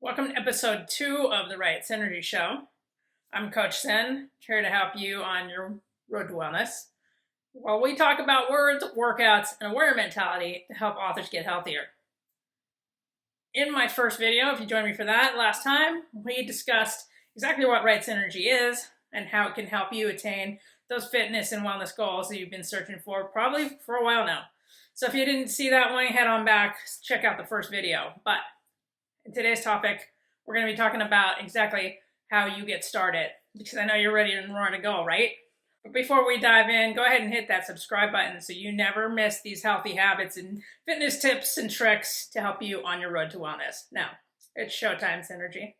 Welcome to episode 2 of the Right Synergy Show. I'm Coach Sen, here to help you on your road to wellness. While we talk about words, workouts, and a warrior mentality to help authors get healthier. In my first video, if you joined me for that last time, we discussed exactly what Right Synergy is and how it can help you attain those fitness and wellness goals that you've been searching for probably for a while now. So if you didn't see that one, head on back, check out the first video. But in today's topic, we're going to be talking about exactly how you get started, because I know you're ready and raring to go, right? But before we dive in, go ahead and hit that subscribe button so you never miss these healthy habits and fitness tips and tricks to help you on your road to wellness. Now, it's showtime, Synergy.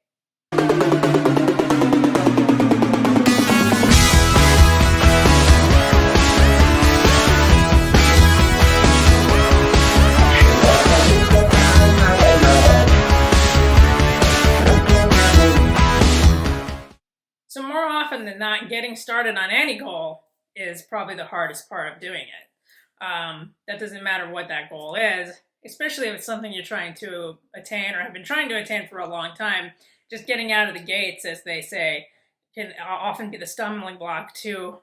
So more often than not, getting started on any goal is probably the hardest part of doing it. That doesn't matter what that goal is, especially if it's something you're trying to attain or have been trying to attain for a long time. Just getting out of the gates, as they say, can often be the stumbling block to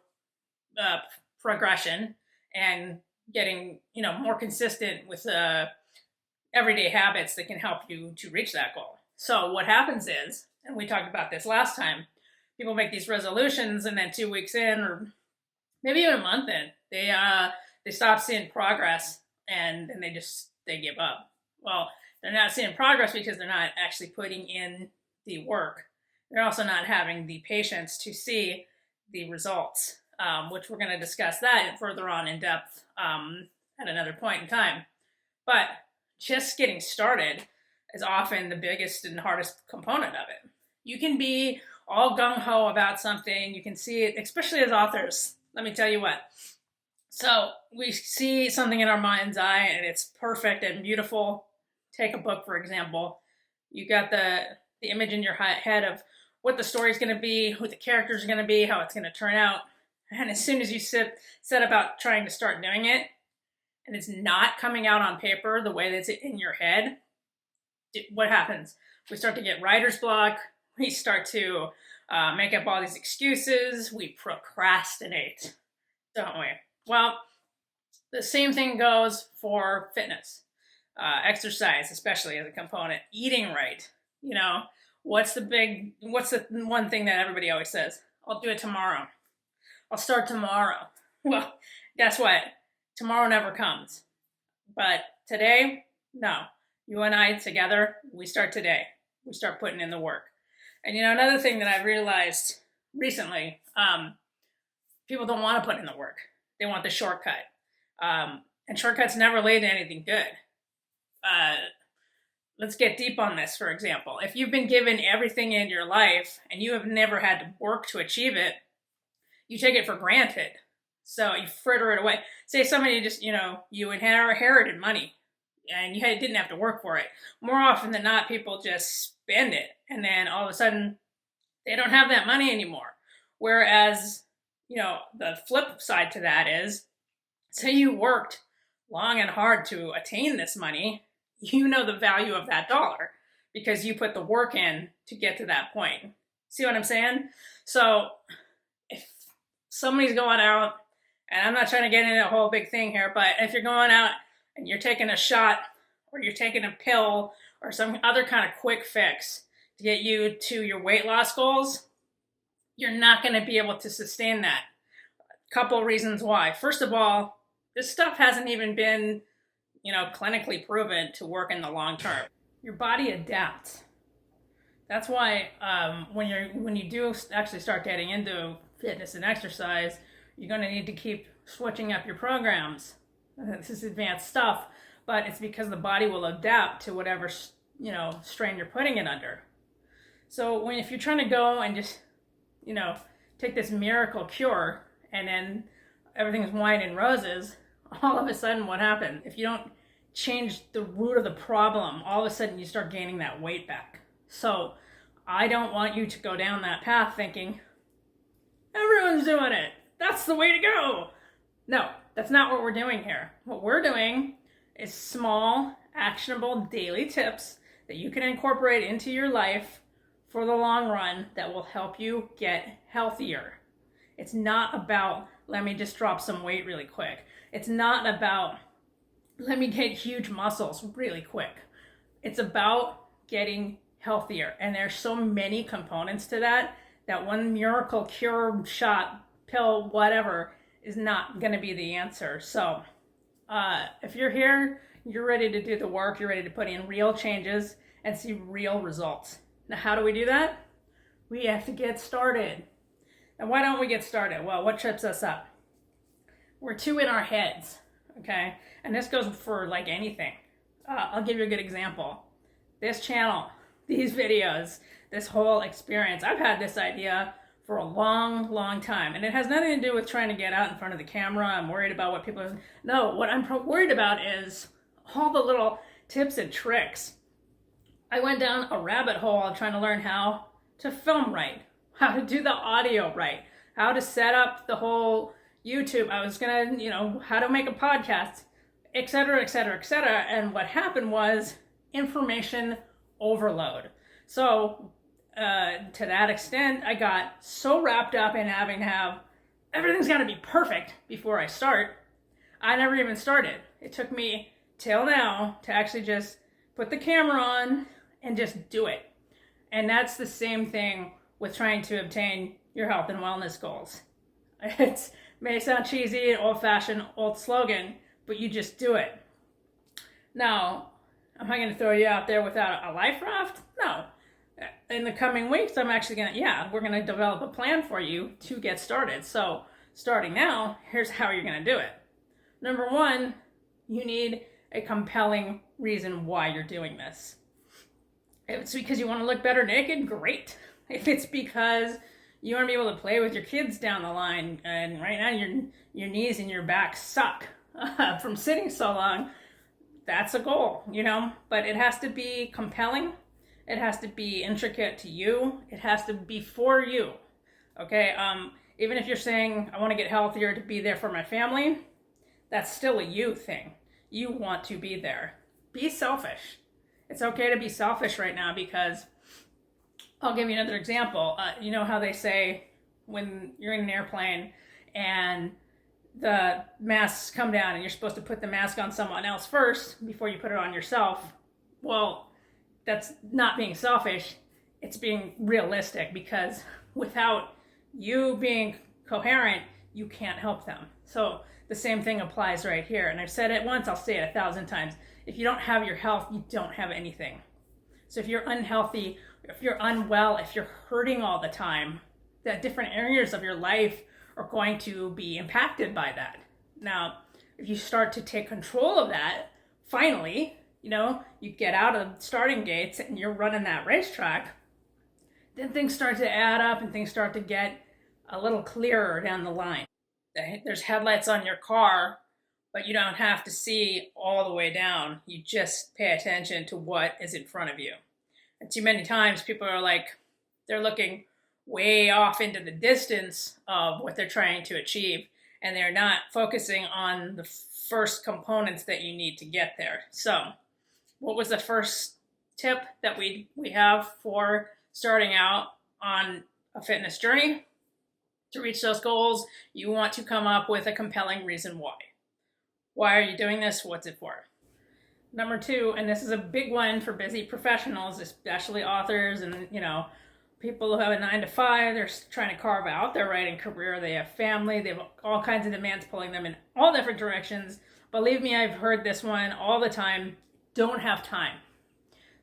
progression and getting more consistent with everyday habits that can help you to reach that goal. So what happens is, and we talked about this last time, people make these resolutions and then 2 weeks in, or maybe even a month in, they stop seeing progress and they give up. Well, they're not seeing progress because they're not actually putting in the work. They're also not having the patience to see the results, which we're going to discuss that further on in depth at another point in time. But just getting started is often the biggest and hardest component of it. You can be all gung-ho about something. You can see it, especially as authors. Let me tell you what. So we see something in our mind's eye and it's perfect and beautiful. Take a book, for example. You got the image in your head of what the story's going to be, who the characters are going to be, how it's going to turn out. And as soon as you set about trying to start doing it, and it's not coming out on paper the way that's in your head, what happens? We start to get writer's block. We start to make up all these excuses. We procrastinate, don't we? Well, the same thing goes for fitness, exercise, especially as a component. Eating right. What's the one thing that everybody always says? I'll do it tomorrow. I'll start tomorrow. Well, guess what? Tomorrow never comes. But today, no. You and I together, we start today. We start putting in the work. And another thing that I've realized recently, people don't want to put in the work. They want the shortcut. And shortcuts never lead to anything good. Let's get deep on this, for example. If you've been given everything in your life and you have never had to work to achieve it, you take it for granted. So you fritter it away. Say somebody just, you inherited money and you didn't have to work for it. More often than not, people just spend it. And then all of a sudden, they don't have that money anymore. Whereas, the flip side to that is, say you worked long and hard to attain this money, you know the value of that dollar because you put the work in to get to that point. See what I'm saying? So if somebody's going out, and I'm not trying to get into a whole big thing here, but if you're going out and you're taking a shot or you're taking a pill or some other kind of quick fix to get you to your weight loss goals, you're not going to be able to sustain that. A couple reasons why. First of all, this stuff hasn't even been, clinically proven to work in the long term. Your body adapts. That's why when you do actually start getting into fitness and exercise, you're going to need to keep switching up your programs. This is advanced stuff, but it's because the body will adapt to whatever strain you're putting it under. So if you're trying to go and just take this miracle cure and then everything's wine and roses, all of a sudden what happens? If you don't change the root of the problem, all of a sudden you start gaining that weight back. So I don't want you to go down that path thinking everyone's doing it, that's the way to go. No, that's not what we're doing here. What we're doing is small, actionable daily tips that you can incorporate into your life for the long run that will help you get healthier. It's not about, let me just drop some weight really quick. It's not about, let me get huge muscles really quick. It's about getting healthier. And there's so many components to that one miracle cure, shot, pill, whatever, is not going to be the answer. So if you're here, you're ready to do the work, you're ready to put in real changes and see real results. Now, how do we do that? We have to get started. And why don't we get started? Well, what trips us up? We're too in our heads, okay? And this goes for like anything. I'll give you a good example. This channel, these videos, this whole experience, I've had this idea for a long, long time. And it has nothing to do with trying to get out in front of the camera. I'm worried about what people are. No, what I'm worried about is all the little tips and tricks. I went down a rabbit hole trying to learn how to film right, how to do the audio right, how to set up the whole YouTube. I was gonna, how to make a podcast, et cetera, et cetera, et cetera. And what happened was information overload. So to that extent, I got so wrapped up in having to have everything's got to be perfect before I start. I never even started. It took me till now to actually just put the camera on and just do it. And that's the same thing with trying to obtain your health and wellness goals. It may sound cheesy, an old-fashioned old slogan, but you just do it. Now, am I going to throw you out there without a life raft? No. In the coming weeks, I'm actually we're going to develop a plan for you to get started. So starting now, here's how you're going to do it. Number one, you need a compelling reason why you're doing this. If it's because you want to look better naked, great. If it's because you want to be able to play with your kids down the line, and right now your knees and your back suck from sitting so long, that's a goal, but it has to be compelling. It has to be intricate to you. It has to be for you, okay? Even if you're saying, I want to get healthier to be there for my family, that's still a you thing. You want to be there. Be selfish. It's okay to be selfish right now because, I'll give you another example. You know how they say when you're in an airplane and the masks come down and you're supposed to put the mask on someone else first before you put it on yourself? Well, that's not being selfish, it's being realistic, because without you being coherent, you can't help them. So the same thing applies right here. And I've said it once, I'll say it 1,000 times. If you don't have your health, you don't have anything. So if you're unhealthy, if you're unwell, if you're hurting all the time, the different areas of your life are going to be impacted by that. Now, if you start to take control of that, finally, you get out of the starting gates and you're running that racetrack, then things start to add up and things start to get a little clearer down the line. There's headlights on your car, but you don't have to see all the way down. You just pay attention to what is in front of you. And too many times people are like, they're looking way off into the distance of what they're trying to achieve, and they're not focusing on the first components that you need to get there. So what was the first tip that we have for starting out on a fitness journey? To reach those goals, you want to come up with a compelling reason why. Why are you doing this? What's it for? Number two, and this is a big one for busy professionals, especially authors and, people who have a 9-to-5, they're trying to carve out their writing career. They have family, they have all kinds of demands pulling them in all different directions. Believe me, I've heard this one all the time. Don't have time.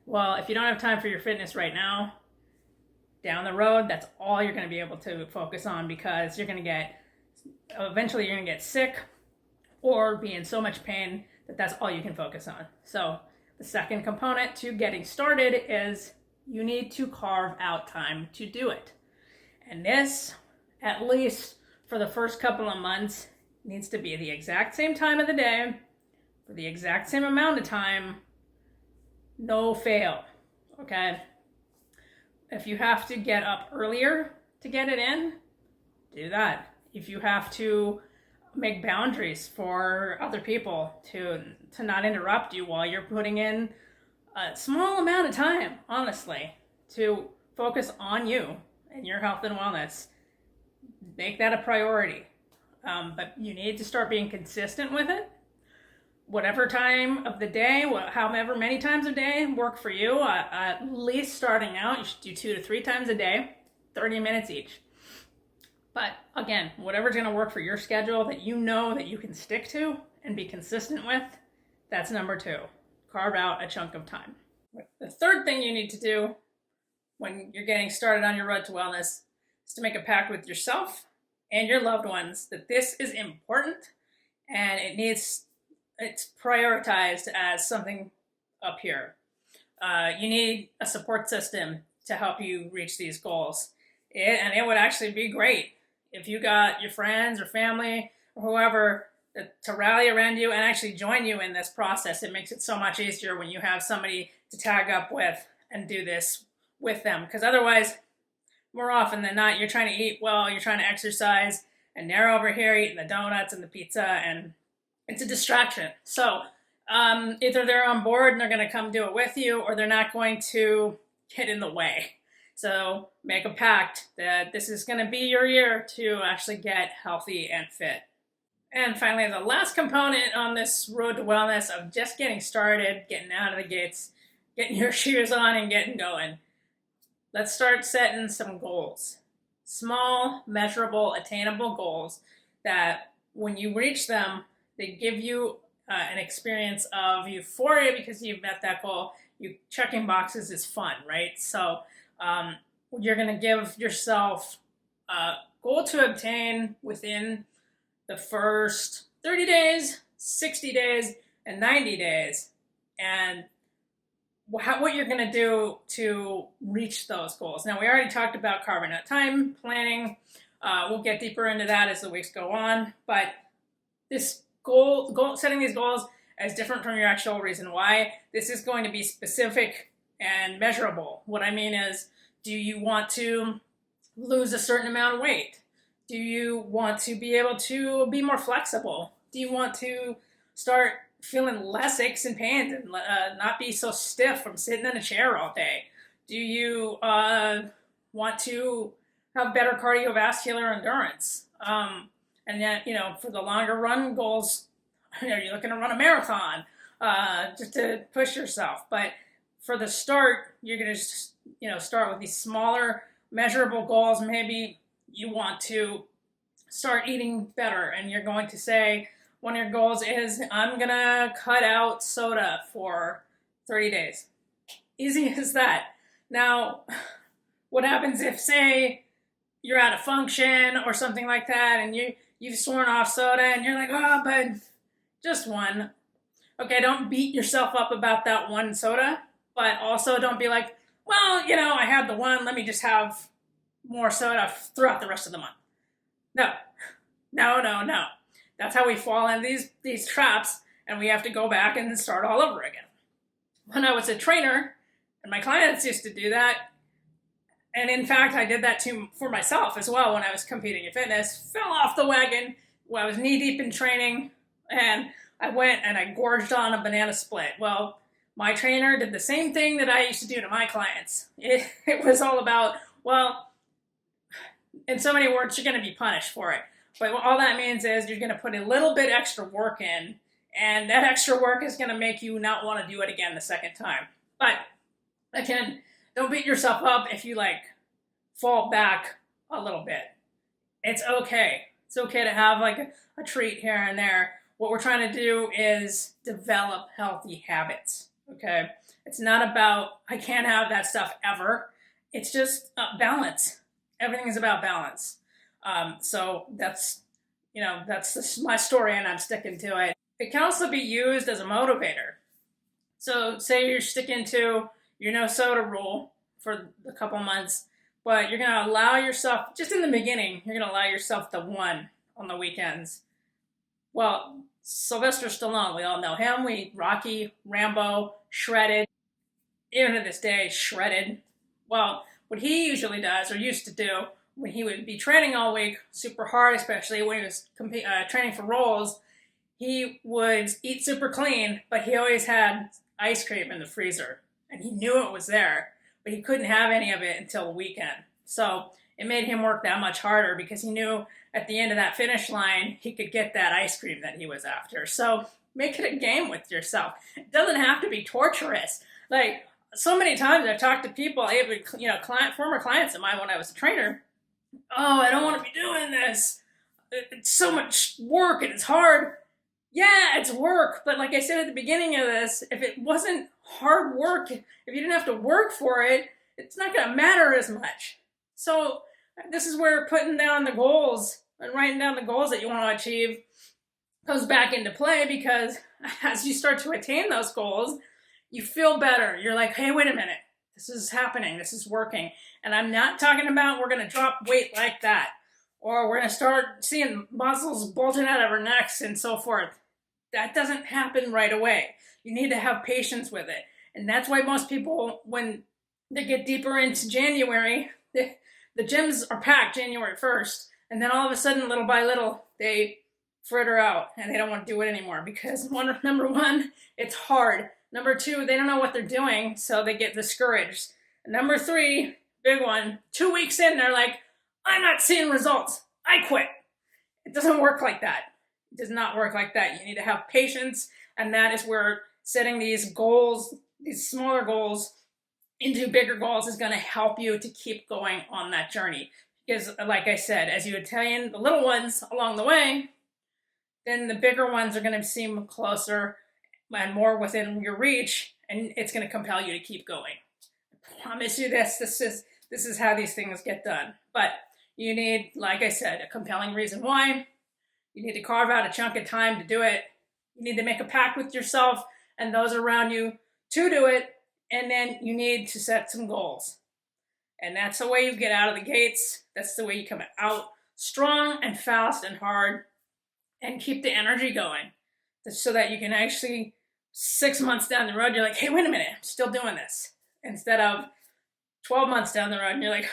Well, if you don't have time for your fitness right now, down the road, that's all you're going to be able to focus on, because eventually you're going to get sick or be in so much pain that that's all you can focus on. So the second component to getting started is you need to carve out time to do it. And this, at least for the first couple of months, needs to be the exact same time of the day, for the exact same amount of time, no fail, okay? If you have to get up earlier to get it in, do that. If you have to make boundaries for other people to not interrupt you while you're putting in a small amount of time, honestly, to focus on you and your health and wellness. Make that a priority. But you need to start being consistent with it. Whatever time of the day, however many times a day work for you, at least starting out, you should do 2 to 3 times a day, 30 minutes each. But again, whatever's going to work for your schedule that you know that you can stick to and be consistent with, that's number 2. Carve out a chunk of time. The third thing you need to do when you're getting started on your road to wellness is to make a pact with yourself and your loved ones that this is important and it's prioritized as something up here. You need a support system to help you reach these goals. And it would actually be great if you got your friends or family or whoever to rally around you and actually join you in this process. It makes it so much easier when you have somebody to tag up with and do this with them. Because otherwise, more often than not, you're trying to eat well, you're trying to exercise, and they're over here eating the donuts and the pizza, and it's a distraction. So either they're on board and they're going to come do it with you, or they're not going to get in the way. So make a pact that this is going to be your year to actually get healthy and fit. And finally, the last component on this road to wellness of just getting started, getting out of the gates, getting your shoes on and getting going. Let's start setting some goals. Small, measurable, attainable goals that when you reach them, they give you an experience of euphoria because you've met that goal. You checking boxes is fun, right? So you're going to give yourself a goal to obtain within the first 30 days, 60 days, and 90 days. And what you're going to do to reach those goals. Now, we already talked about carving out time, planning. We'll get deeper into that as the weeks go on. But this goal setting these goals is different from your actual reason why. This is going to be specific and measurable. What I mean is, do you want to lose a certain amount of weight? Do you want to be able to be more flexible? Do you want to start feeling less aches and pains and not be so stiff from sitting in a chair all day? Do you want to have better cardiovascular endurance? And then, for the longer run goals, you're looking to run a marathon just to push yourself. But for the start, you're going to just, start with these smaller, measurable goals. Maybe you want to start eating better, and you're going to say, one of your goals is, I'm going to cut out soda for 30 days. Easy as that. Now, what happens if, say, you're at a function or something like that, and you've sworn off soda, and you're like, oh, but just one. Okay, don't beat yourself up about that one soda, but also don't be like, well, I had the one, let me just have more soda throughout the rest of the month. No. That's how we fall into these traps, and we have to go back and start all over again. When I was a trainer, and my clients used to do that, and in fact, I did that too for myself as well when I was competing in fitness, fell off the wagon when I was knee-deep in training, and I went and I gorged on a banana split. Well, my trainer did the same thing that I used to do to my clients. It was all about, well, in so many words, you're going to be punished for it. But all that means is you're going to put a little bit extra work in, and that extra work is going to make you not want to do it again the second time. But again, don't beat yourself up if you fall back a little bit. It's okay. It's okay to have a treat here and there. What we're trying to do is develop healthy habits. Okay? It's not about, I can't have that stuff ever. It's just balance. Everything is about balance. So that's my story, and I'm sticking to it. It can also be used as a motivator. So say you're sticking to your no soda rule for a couple months, but you're going to allow yourself, just in the beginning, you're going to allow yourself the one on the weekends. Well, Sylvester Stallone, we all know him. Rocky, Rambo, shredded, even to this day, shredded. Well, what he usually does, or used to do, when he would be training all week, super hard, especially when he was training for roles, he would eat super clean, but he always had ice cream in the freezer. and he knew it was there, but he couldn't have any of it until the weekend. So it made him work that much harder because he knew at the end of that finish line, he could get that ice cream that he was after. So make it a game with yourself. It doesn't have to be torturous. Like, so many times I've talked to people, former clients of mine when I was a trainer. Oh, I don't want to be doing this. It's so much work and it's hard. Yeah, it's work, but like I said at the beginning of this, if it wasn't hard work, if you didn't have to work for it, it's not going to matter as much. So this is where putting down the goals and writing down the goals that you want to achieve comes back into play, because as you start to attain those goals, you feel better. You're like, hey, wait a minute. This is happening. This is working. And I'm not talking about we're going to drop weight like that, or we're going to start seeing muscles bulging out of our necks and so forth. That doesn't happen right away. You need to have patience with it. And that's why most people, when they get deeper into January, the gyms are packed January 1st. And then all of a sudden, little by little, they fritter out and they don't want to do it anymore because number one, it's hard. Number two, they don't know what they're doing, so they get discouraged. Number three, big one, 2 weeks in, they're like, I'm not seeing results. I quit. It doesn't work like that. It does not work like that. You need to have patience, and that is where setting these goals, these smaller goals, into bigger goals is going to help you to keep going on that journey. Because, like I said, as you attain the little ones along the way, then the bigger ones are going to seem closer and more within your reach, and it's going to compel you to keep going. I promise you this is how these things get done. But you need, like I said, a compelling reason why. You need to carve out a chunk of time to do it. You need to make a pact with yourself and those around you to do it, and then you need to set some goals. And that's the way you get out of the gates. That's the way you come out strong and fast and hard and keep the energy going, so that you can actually, 6 months down the road, you're like, hey, wait a minute, I'm still doing this. Instead of 12 months down the road, and you're like,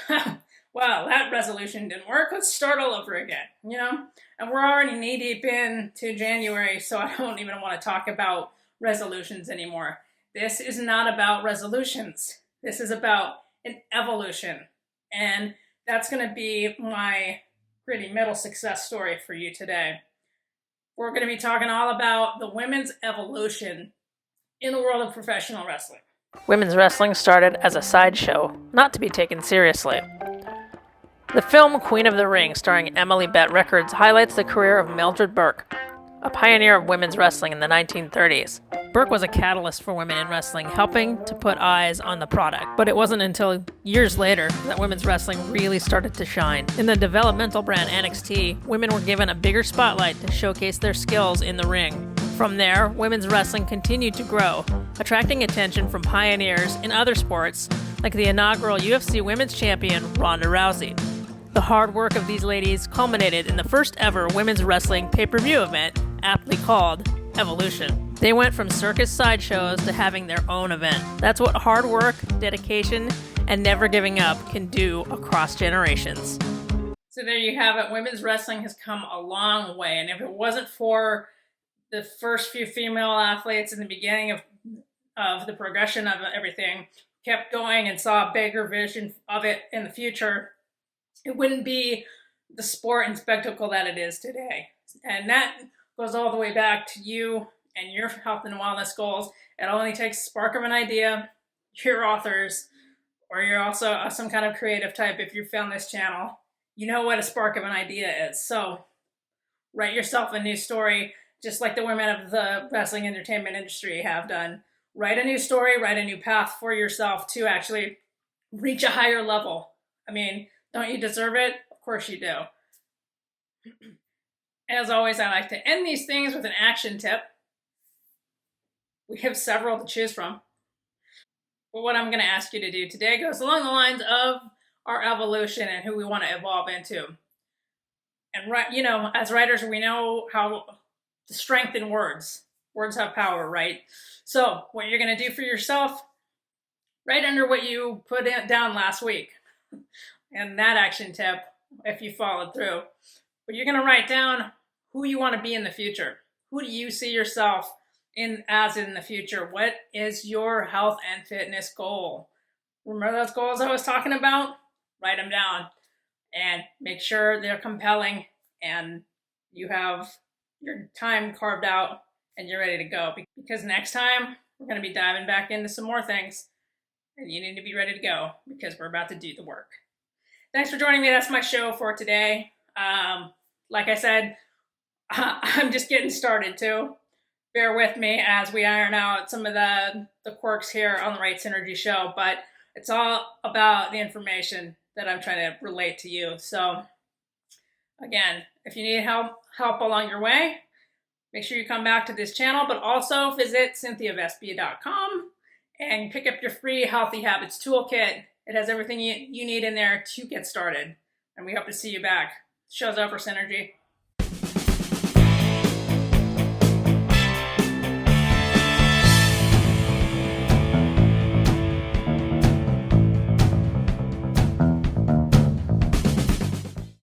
wow, that resolution didn't work. Let's start all over again, And we're already knee deep into January, so I don't even want to talk about resolutions anymore. This is not about resolutions. This is about an evolution. And that's going to be my pretty middle success story for you today. We're going to be talking all about the women's evolution in the world of professional wrestling. Women's wrestling started as a sideshow, not to be taken seriously. The film Queen of the Ring, starring Emily Bett Rickards, highlights the career of Mildred Burke, a pioneer of women's wrestling in the 1930s. Burke was a catalyst for women in wrestling, helping to put eyes on the product. But it wasn't until years later that women's wrestling really started to shine. In the developmental brand NXT, women were given a bigger spotlight to showcase their skills in the ring. From there, women's wrestling continued to grow, attracting attention from pioneers in other sports, like the inaugural UFC Women's Champion Ronda Rousey. The hard work of these ladies culminated in the first ever women's wrestling pay-per-view event, aptly called Evolution. They went from circus sideshows to having their own event. That's what hard work, dedication, and never giving up can do across generations. So there you have it. Women's wrestling has come a long way, and if it wasn't for the first few female athletes in the beginning of the progression of everything, kept going and saw a bigger vision of it in the future, it wouldn't be the sport and spectacle that it is today. And that goes all the way back to you and your health and wellness goals. It only takes a spark of an idea. You're authors, or you're also some kind of creative type. If you found this channel, you know what a spark of an idea is. So write yourself a new story, just like the women of the wrestling entertainment industry have done. Write a new story, write a new path for yourself to actually reach a higher level. I mean, don't you deserve it? Of course you do. As always, I like to end these things with an action tip. We have several to choose from. But what I'm going to ask you to do today goes along the lines of our evolution and who we want to evolve into. And, as writers, we know how to strengthen words. Words have power, right? So what you're going to do for yourself, right under what you put down last week, and that action tip, if you followed through, but you're going to write down who you want to be in the future. Who do you see yourself in the future? What is your health and fitness goal? Remember those goals I was talking about? Write them down and make sure they're compelling and you have your time carved out and you're ready to go. Because next time we're going to be diving back into some more things and you need to be ready to go because we're about to do the work. Thanks for joining me. That's my show for today. Like I said, I'm just getting started too. Bear with me as we iron out some of the quirks here on the Right Synergy Show, but it's all about the information that I'm trying to relate to you. So again, if you need help along your way, make sure you come back to this channel, but also visit cynthiavespia.com and pick up your free Healthy Habits Toolkit. It has everything you need in there to get started. And we hope to see you back. Show's over, Synergy.